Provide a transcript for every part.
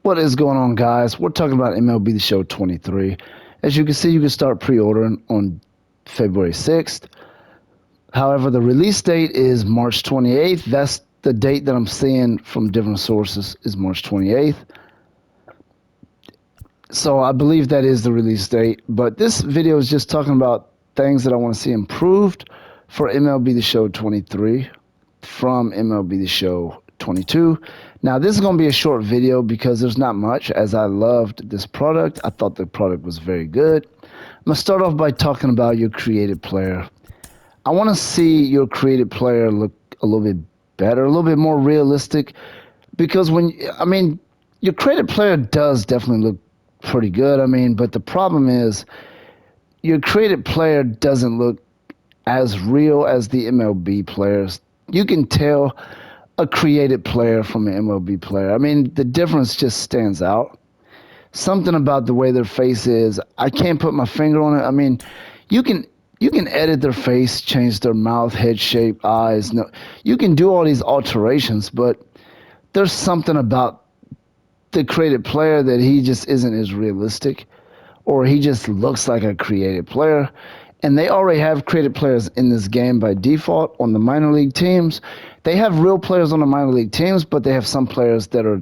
What is going on, guys? We're talking about MLB The Show 23. As you can see, you can start pre-ordering on February 6th. However, the release date is March 28th. That's the date that I'm seeing from different sources is March 28th. So I believe that is the release date. But this video is just talking about things that I want to see improved for MLB The Show 23 from MLB The Show 22. Now, this is going to be a short video because there's not much, as I loved this product. I thought the product was very good. I'm going to start off by talking about your created player. I want to see your created player look a little bit better, a little bit more realistic, because your created player does definitely look pretty good. But the problem is your created player doesn't look as real as the MLB players. You can tell a created player from an MLB player. The difference just stands out. Something about the way their face is, I can't put my finger on it. You can edit their face, change their mouth, head shape, eyes. No, you can do all these alterations, but there's something about the created player that he just isn't as realistic, or he just looks like a created player. And they already have created players in this game by default on the minor league teams. They have real players on the minor league teams, but they have some players that are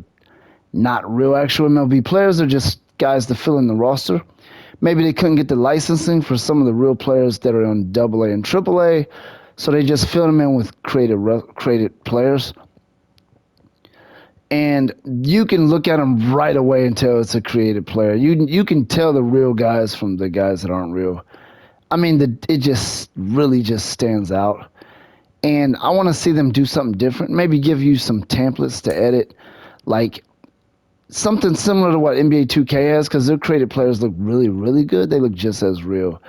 not real actual MLB players. They're just guys to fill in the roster. Maybe they couldn't get the licensing for some of the real players that are on AA and AAA, so they just fill them in with created players. And you can look at them right away and tell it's a created player. You can tell the real guys from the guys that aren't real. It just really just stands out. And I want to see them do something different. Maybe give you some templates to edit, like something similar to what NBA 2K has, because their created players look really, really good. They look just as real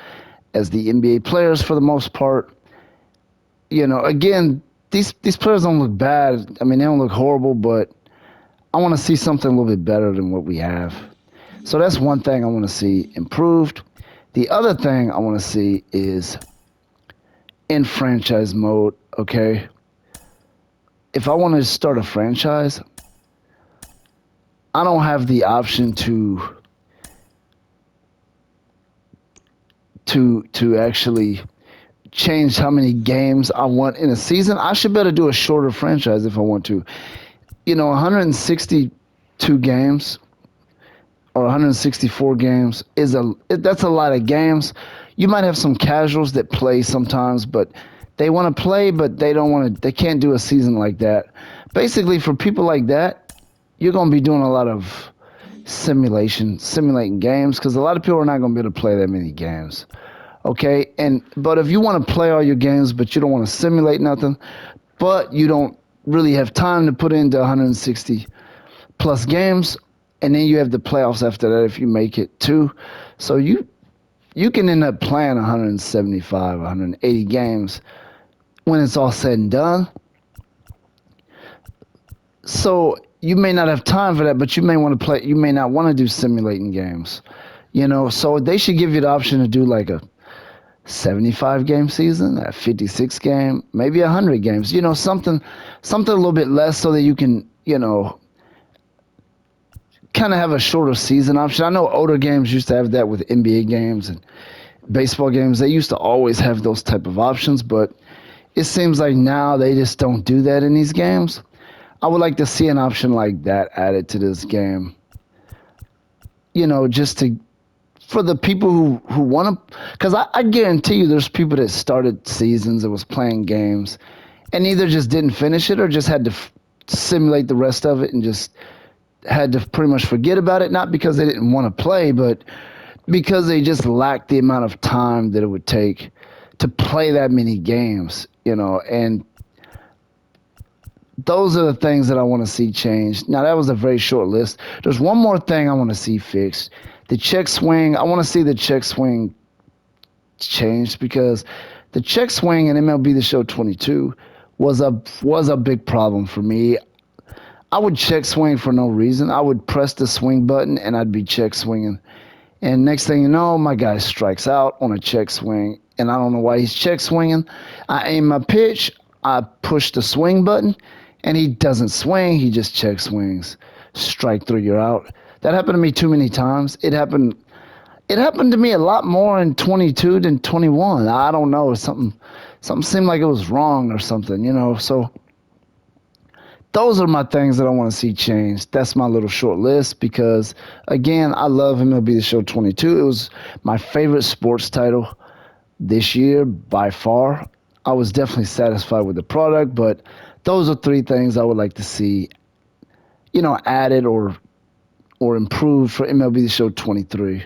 as the NBA players for the most part. Again, these players don't look bad. They don't look horrible, but I want to see something a little bit better than what we have. So that's one thing I want to see improved. The other thing I want to see is in franchise mode, okay? If I want to start a franchise, I don't have the option to actually change how many games I want in a season. I should better do a shorter franchise if I want to. 162 games or 164 games that's a lot of games. You might have some casuals that play sometimes, but they want to play, but they can't do a season like that. Basically, for people like that, you're going to be doing a lot of simulating games, because a lot of people are not going to be able to play that many games. Okay, but if you want to play all your games, but you don't want to simulate nothing, but you don't really have time to put into 160 plus games, and then you have the playoffs after that if you make it too. So you can end up playing 175, 180 games when it's all said and done. So you may not have time for that, but you may not want to do simulating games. So they should give you the option to do like a 75 game season, a 56 game, maybe 100 games, something a little bit less, so that you can, kind of have a shorter season option. I know older games used to have that with NBA games and baseball games. They used to always have those type of options, but it seems like now they just don't do that in these games. I would like to see an option like that added to this game, just for the people who want to, because I guarantee you there's people that started seasons that was playing games and either just didn't finish it or just had to simulate the rest of it and just had to pretty much forget about it, not because they didn't want to play, but because they just lacked the amount of time that it would take to play that many games, and those are the things that I want to see changed. Now, that was a very short list. There's one more thing I want to see fixed. The check swing, I want to see the check swing changed, because the check swing in MLB The Show 22 was a big problem for me. I would check swing for no reason. I would press the swing button and I'd be check swinging. And next thing you know, my guy strikes out on a check swing, and I don't know why he's check swinging. I aim my pitch, I push the swing button, and he doesn't swing, he just check swings. strike through, you're out. That happened to me too many times. It happened to me a lot more in 22 than 21. I don't know. Something seemed like it was wrong or something, So those are my things that I want to see changed. That's my little short list because, again, I love MLB The Show 22. It was my favorite sports title this year by far. I was definitely satisfied with the product, but those are three things I would like to see, added or improved for MLB The Show 23.